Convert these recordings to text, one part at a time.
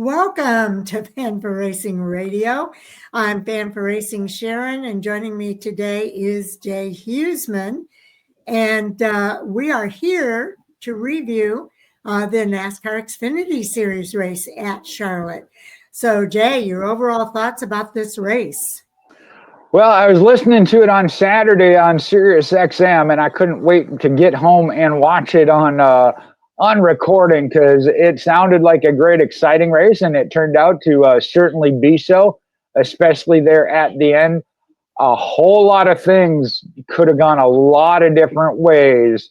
Welcome to Fan for Racing Radio. I'm Fan for Racing Sharon, and joining me today is Jay Huseman. And we are here to review the NASCAR Xfinity Series race at Charlotte. So, Jay, your overall thoughts about this race? Well, I was listening to it on Saturday on Sirius XM, and I couldn't wait to get home and watch it on recording because it sounded like a great, exciting race, and it turned out to certainly be so, especially there at the end. A whole lot of things could have gone a lot of different ways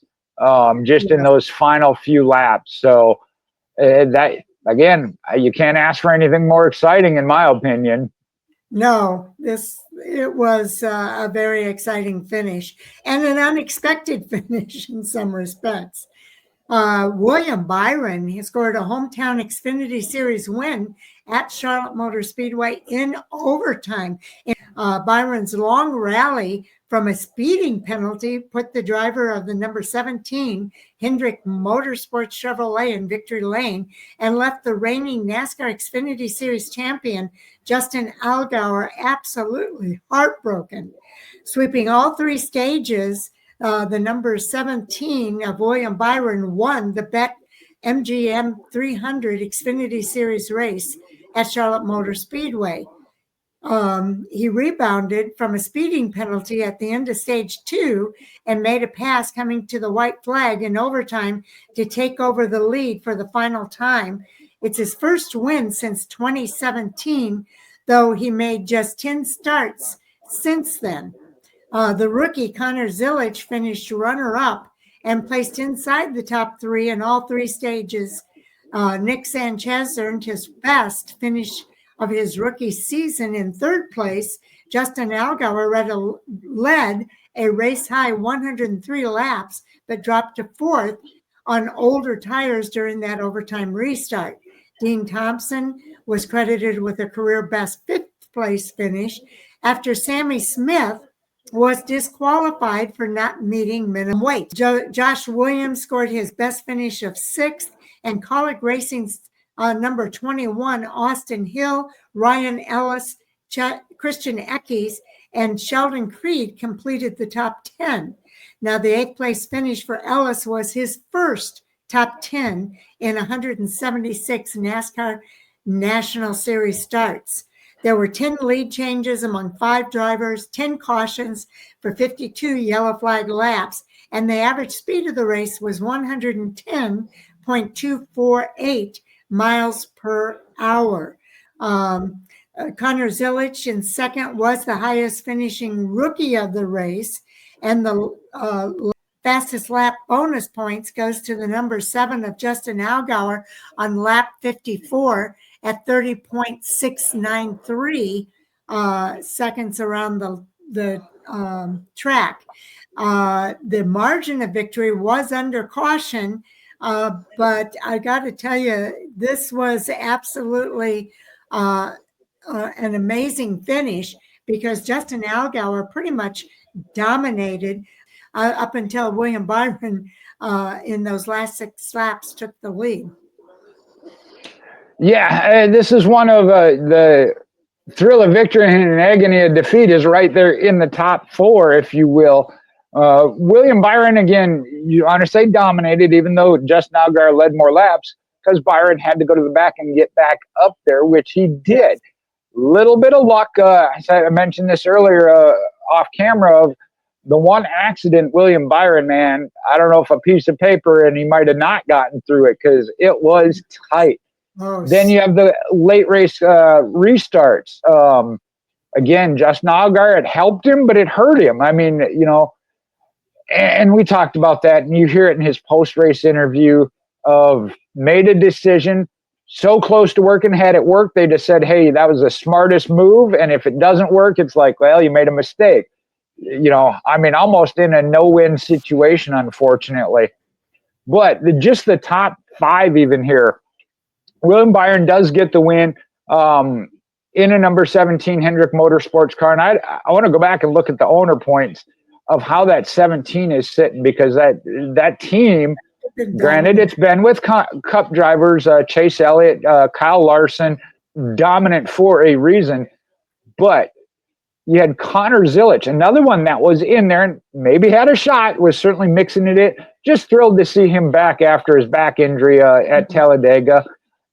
just in those final few laps. So that, again, you can't ask for anything more exciting, in my opinion. No, it was a very exciting finish and an unexpected finish in some respects. William Byron, he scored a hometown Xfinity Series win at Charlotte Motor Speedway in overtime. Byron's long rally from a speeding penalty put the driver of the number 17 Hendrick Motorsports Chevrolet in victory lane and left the reigning NASCAR Xfinity Series champion Justin Allgaier absolutely heartbroken. Sweeping all three stages, the number 17 of William Byron won the BetMGM 300 Xfinity Series race at Charlotte Motor Speedway. He rebounded from a speeding penalty at the end of stage 2 and made a pass coming to the white flag in overtime to take over the lead for the final time. It's his first win since 2017, though he made just 10 starts since then. The rookie Connor Zilisch finished runner-up and placed inside the top three in all three stages. Nick Sanchez earned his best finish of his rookie season in third place. Justin Allgaier led a race-high 103 laps, but dropped to fourth on older tires during that overtime restart. Dean Thompson was credited with a career-best fifth-place finish after Sammy Smith was disqualified for not meeting minimum weight. Josh Williams scored his best finish of sixth, and Kaulig Racing's number 21, Austin Hill, Ryan Ellis, Christian Eckes, and Sheldon Creed completed the top 10. Now, the eighth place finish for Ellis was his first top 10 in 176 NASCAR National Series starts. There were 10 lead changes among 5 drivers, 10 cautions for 52 yellow flag laps, and the average speed of the race was 110.248 miles per hour. Connor Zilisch in second was the highest finishing rookie of the race, and the fastest lap bonus points goes to the number 7 of Justin Allgaier on lap 54 at 30.693 seconds around the track. The margin of victory was under caution, but I got to tell you, this was absolutely an amazing finish because Justin Allgaier pretty much dominated up until William Byron in those last 6 laps took the lead. Yeah, this is one of the thrill of victory and agony of defeat is right there in the top 4, if you will. William Byron, again, you want to say dominated, even though Justin Allgaier led more laps, because Byron had to go to the back and get back up there, which he did. Little bit of luck. I mentioned this earlier off camera of the one accident, William Byron, man, I don't know if a piece of paper and he might have not gotten through it because it was tight. Oh, then you have the late race restarts. Again, Justin Allgaier, it helped him, but it hurt him. I mean, and we talked about that, and you hear it in his post-race interview of made a decision so close to working. Had it worked, they just said, hey, that was the smartest move, and if it doesn't work, it's like, well, you made a mistake. I mean, almost in a no-win situation, unfortunately. But just the top 5 even here, William Byron does get the win in a number 17 Hendrick Motorsports car. And I want to go back and look at the owner points of how that 17 is sitting, because that team been Granted, it's been with Cup drivers, Chase Elliott, Kyle Larson, dominant for a reason. But you had Connor Zilic, another one that was in there and maybe had a shot, was certainly mixing it. Just thrilled to see him back after his back injury at Talladega.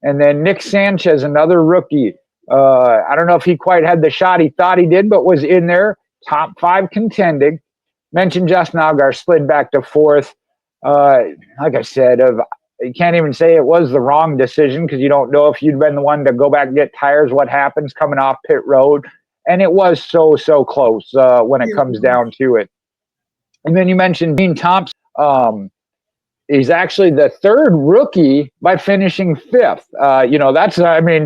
And then Nick Sanchez, another rookie. I don't know if he quite had the shot he thought he did, but was in there, top 5 contending. Mentioned Justin Allgaier, slid back to 4th. Like I said, you can't even say it was the wrong decision because you don't know if you'd been the one to go back and get tires, what happens coming off pit road. And it was so close when it comes down to it. And then you mentioned Dean Thompson. He's actually the 3rd rookie by finishing 5th. That's,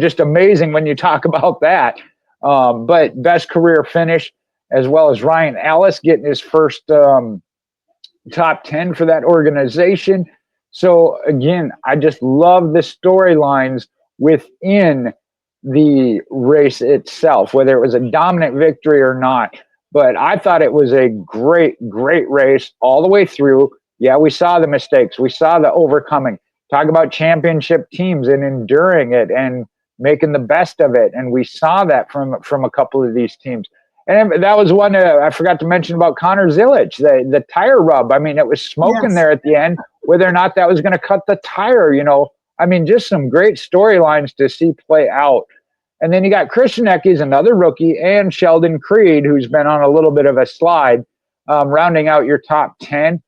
just amazing when you talk about that. But best career finish, as well as Ryan Ellis getting his first top 10 for that organization. So again, I just love the storylines within the race itself, whether it was a dominant victory or not. But I thought it was a great race all the way through. Yeah, we saw the mistakes. We saw the overcoming. Talk about championship teams and enduring it and making the best of it. And we saw that from a couple of these teams. And that was one I forgot to mention about Connor Zilic, the tire rub. It was smoking there at the end, whether or not that was going to cut the tire, just some great storylines to see play out. And then you got Christian Eckes, another rookie, and Sheldon Creed, who's been on a little bit of a slide, rounding out your top 10,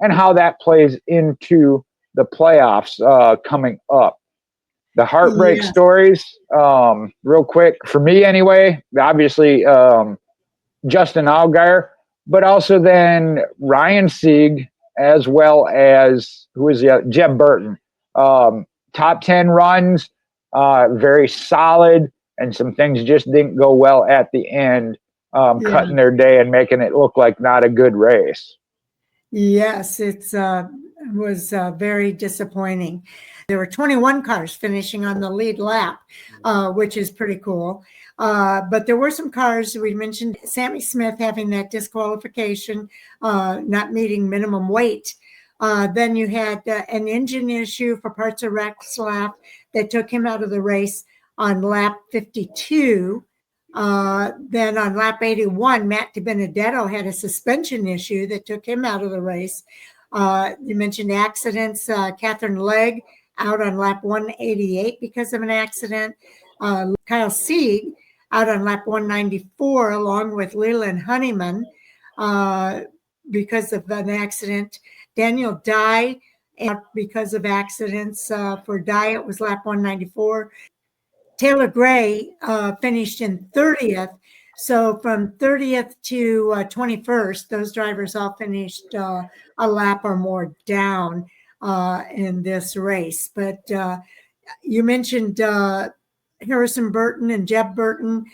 and how that plays into the playoffs coming up. The heartbreak stories, real quick, for me anyway, obviously Justin Allgaier, but also then Ryan Sieg, as well as, Jeb Burton. Top 10 runs, very solid, and some things just didn't go well at the end, cutting their day and making it look like not a good race. Yes, it was very disappointing. There were 21 cars finishing on the lead lap, which is pretty cool. But there were some cars, we mentioned Sammy Smith having that disqualification, not meeting minimum weight. Then you had an engine issue for parts of Rex lap that took him out of the race on lap 52. Then on lap 81, Matt DiBenedetto had a suspension issue that took him out of the race. You mentioned accidents. Catherine Legg out on lap 188 because of an accident. Kyle Sieg out on lap 194 along with Leland Honeyman because of an accident. Daniel Dye because of accidents. For Dye, it was lap 194. Taylor Gray finished in 30th. So from 30th to 21st, those drivers all finished a lap or more down in this race. But you mentioned Harrison Burton and Jeb Burton.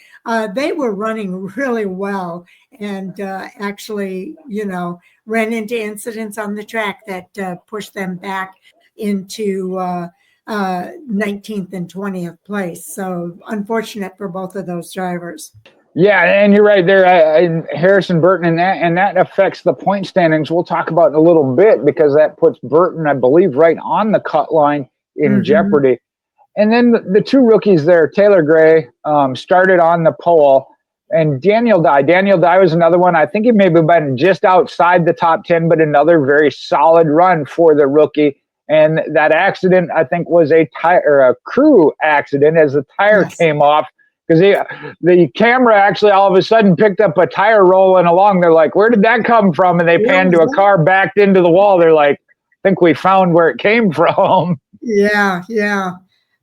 They were running really well and actually, ran into incidents on the track that pushed them back into 19th and 20th place. So unfortunate for both of those drivers. Yeah, and you're right there. Harrison Burton, and that affects the point standings. We'll talk about in a little bit because that puts Burton, I believe, right on the cut line in jeopardy. And then the 2 rookies there, Taylor Gray, started on the pole, and Daniel Dye. Daniel Dye was another one. I think he may have been just outside the top 10, but another very solid run for the rookie. And that accident, I think, was a crew accident as the tire came off. Because the camera actually all of a sudden picked up a tire rolling along. They're like, where did that come from? And they panned to a car backed into the wall. They're like, I think we found where it came from. Yeah.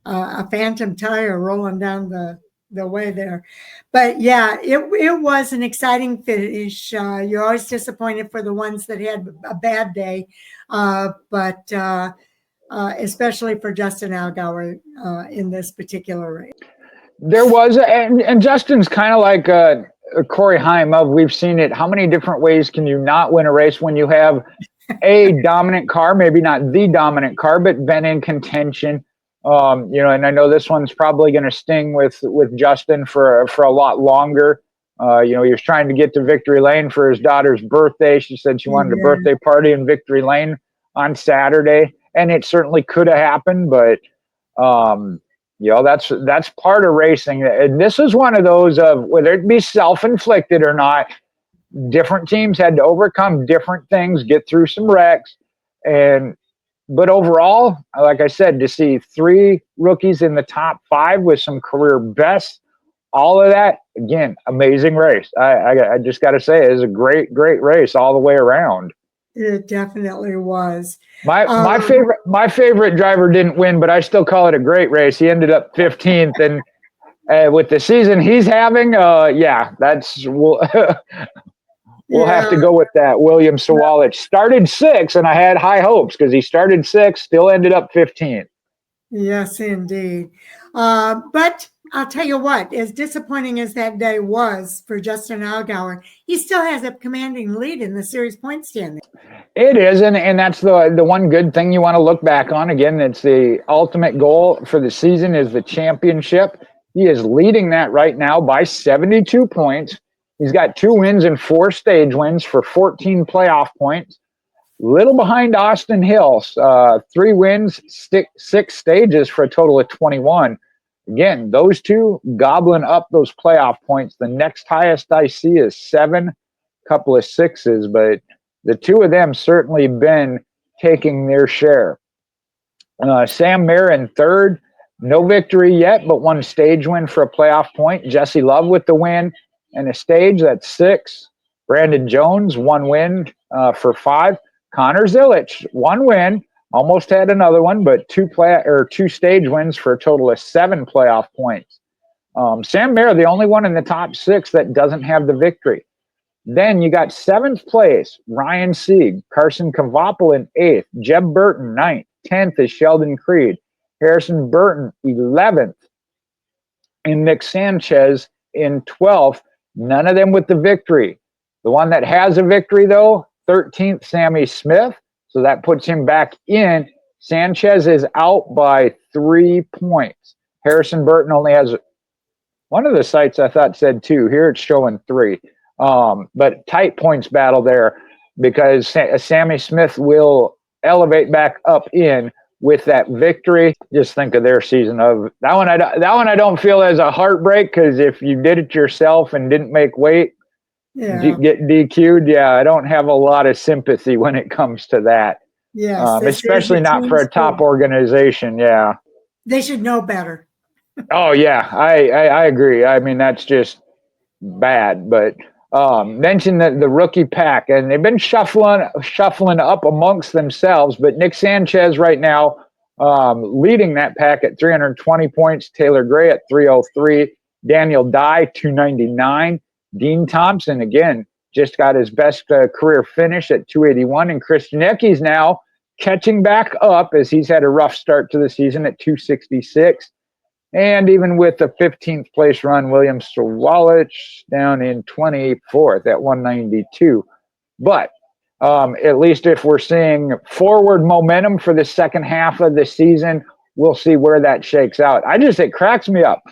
A phantom tire rolling down the way there. But yeah, it was an exciting finish. You're always disappointed for the ones that had a bad day. But especially for Justin Allgaier in this particular race. There was, and Justin's kind of like Corey Heim of, we've seen it. How many different ways can you not win a race when you have a dominant car, maybe not the dominant car, but been in contention? And I know this one's probably going to sting with Justin for a lot longer. He was trying to get to Victory Lane for his daughter's birthday. She said she wanted a birthday party in Victory Lane on Saturday, and it certainly could have happened, but that's part of racing. And this is one of those of whether it be self-inflicted or not, different teams had to overcome different things, get through some wrecks, but overall, like I said, to see 3 rookies in the top 5 with some career bests, all of that, again, amazing race. I just got to say, it was a great race all the way around. It definitely was. My favorite driver didn't win, but I still call it a great race. He ended up 15th, and with the season he's having, we'll have to go with that. William Sawalich started 6th, and I had high hopes because he started 6th, still ended up 15th. Yes, indeed. But I'll tell you what, as disappointing as that day was for Justin Allgaier, he still has a commanding lead in the series point standing. It is, and that's the one good thing you want to look back on. Again, it's the ultimate goal for the season is the championship. He is leading that right now by 72 points. He's got 2 wins and 4 stage wins for 14 playoff points. Little behind Austin Hill, 3 wins, 6 stages for a total of 21. Again, those 2 gobbling up those playoff points. The next highest I see is 7, couple of 6s, but the 2 of them certainly been taking their share. Sam Mayer in 3rd, no victory yet, but 1 stage win for a playoff point. Jesse Love with the win and a stage, that's 6. Brandon Jones, 1 win for 5. Connor Zilich, 1 win, almost had another one, but 2 stage wins for a total of 7 playoff points. Sam Mayer, the only one in the top 6 that doesn't have the victory. Then you got 7th place, Ryan Sieg, Carson Kavapel in 8th, Jeb Burton 9th, 10th is Sheldon Creed, Harrison Burton 11th, and Nick Sanchez in 12th. None of them with the victory. The one that has a victory, though, 13th, Sammy Smith. So that puts him back in. Sanchez is out by 3 points. Harrison Burton only has one of the sites I thought said 2. Here it's showing 3. But tight points battle there because Sammy Smith will elevate back up in with that victory. Just think of their season of that one. I don't feel as a heartbreak because if you did it yourself and didn't make weight, get DQ'd. Yeah, I don't have a lot of sympathy when it comes to that. Yes, especially not for a top organization. Yeah, they should know better. Oh yeah, I agree. I mean that's just bad. But mention the rookie pack, and they've been shuffling up amongst themselves. But Nick Sanchez right now leading that pack at 320 points. Taylor Gray at 303. Daniel Dye 299. Dean Thompson again just got his best career finish at 281, and Christian Ecke's now catching back up as he's had a rough start to the season at 266. And even with the 15th place run, William Sawalich down in 24th at 192. But at least if we're seeing forward momentum for the second half of the season, we'll see where that shakes out. It cracks me up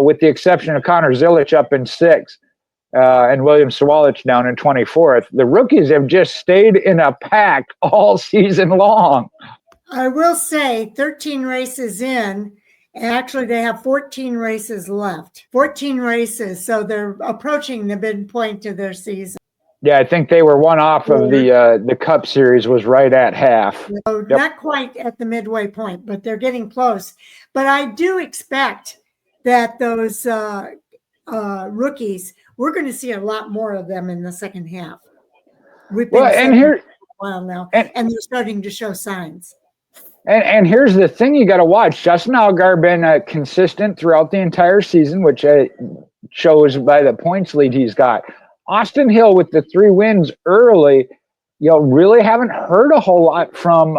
with the exception of Connor Zilich up in 6th. And William Sawalich down in 24th. The rookies have just stayed in a pack all season long. I will say 13 races in, actually they have 14 races left. 14 races, so they're approaching the midpoint of their season. Yeah, I think they were one off of the Cup Series was right at half. So not quite at the midway point, but they're getting close. But I do expect that those rookies, we're going to see a lot more of them in the second half. We've been for a while now, and they're starting to show signs. And here's the thing you got to watch. Justin Allgaier been consistent throughout the entire season, which shows by the points lead he's got. Austin Hill with the 3 wins early, really haven't heard a whole lot from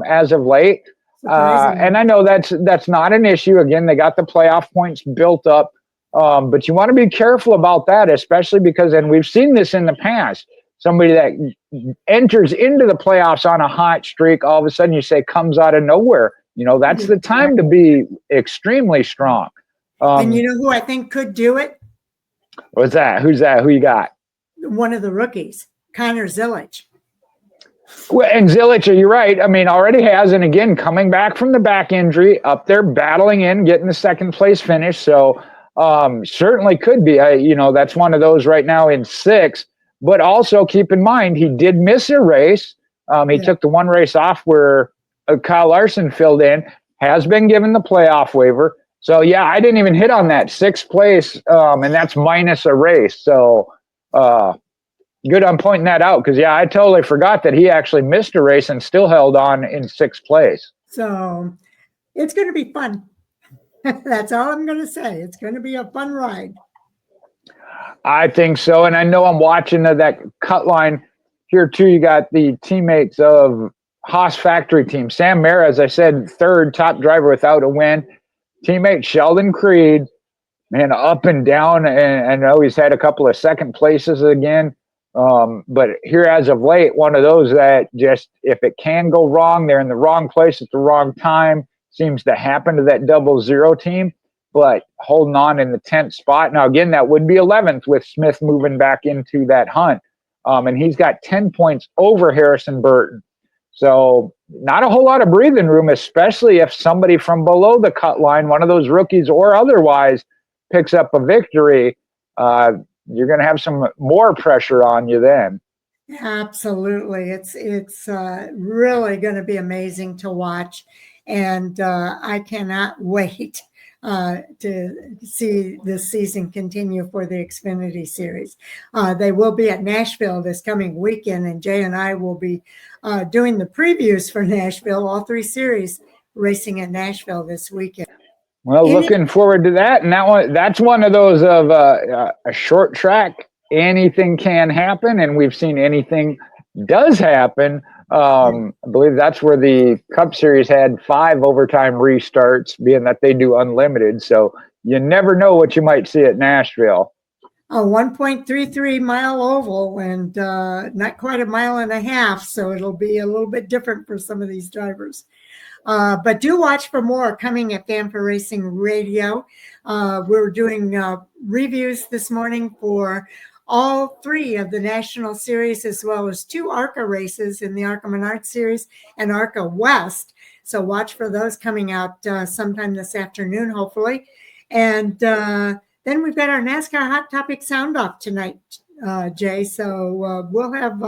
as of late. And I know that's not an issue. Again, they got the playoff points built up. But you want to be careful about that, especially because, and we've seen this in the past, somebody that enters into the playoffs on a hot streak, all of a sudden you say comes out of nowhere. That's the time to be extremely strong. And you know who I think could do it? What's that? Who's that? Who you got? One of the rookies, Connor Zilich. Well, and Zilich, you're right. I mean, already has, and again, coming back from the back injury, up there battling in, getting the second place finish. So certainly could be. That's one of those right now in 6. But also keep in mind, he did miss a race. He took the one race off where Kyle Larson filled in, has been given the playoff waiver. So, yeah, I didn't even hit on that 6th place, and that's minus a race. So, good on pointing that out because, I totally forgot that he actually missed a race and still held on in 6th place. So it's going to be fun. That's all I'm going to say. It's going to be a fun ride. I think so. And I know I'm watching that cut line here, too. You got the teammates of Haas Factory Team. Sam Mayer, as I said, 3rd top driver without a win. Teammate Sheldon Creed, man, up and down. And I know he's had a couple of 2nd places again. But here as of late, one of those that just, if it can go wrong, they're in the wrong place at the wrong time. Seems to happen to that 00 team, but holding on in the 10th spot. Now, again, that would be 11th with Smith moving back into that hunt. And he's got 10 points over Harrison Burton. So not a whole lot of breathing room, especially if somebody from below the cut line, one of those rookies or otherwise, picks up a victory. You're going to have some more pressure on you then. Absolutely. It's really going to be amazing to watch. And I cannot wait to see this season continue for the Xfinity Series. They will be at Nashville this coming weekend, and Jay and I will be doing the previews for Nashville, all 3 series racing at Nashville this weekend. Well, looking forward to that. And that's one of those of a short track. Anything can happen, and we've seen anything does happen. I believe that's where the Cup Series had 5 overtime restarts, being that they do unlimited. So you never know what you might see at Nashville. A 1.33 mile oval and not quite a mile and a half. So it'll be a little bit different for some of these drivers. But do watch for more coming at Fan for Racing Radio. We're doing reviews this morning for all 3 of the National Series, as well as 2 ARCA races in the ARCA Menard Series and ARCA West. So watch for those coming out sometime this afternoon, hopefully. And then we've got our NASCAR Hot Topic Sound Off tonight, Jay. So we'll have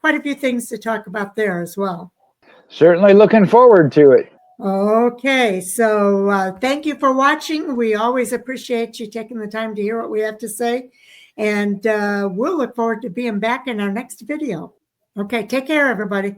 quite a few things to talk about there as well. Certainly looking forward to it. Okay, so thank you for watching. We always appreciate you taking the time to hear what we have to say. And we'll look forward to being back in our next video. Okay, take care, everybody.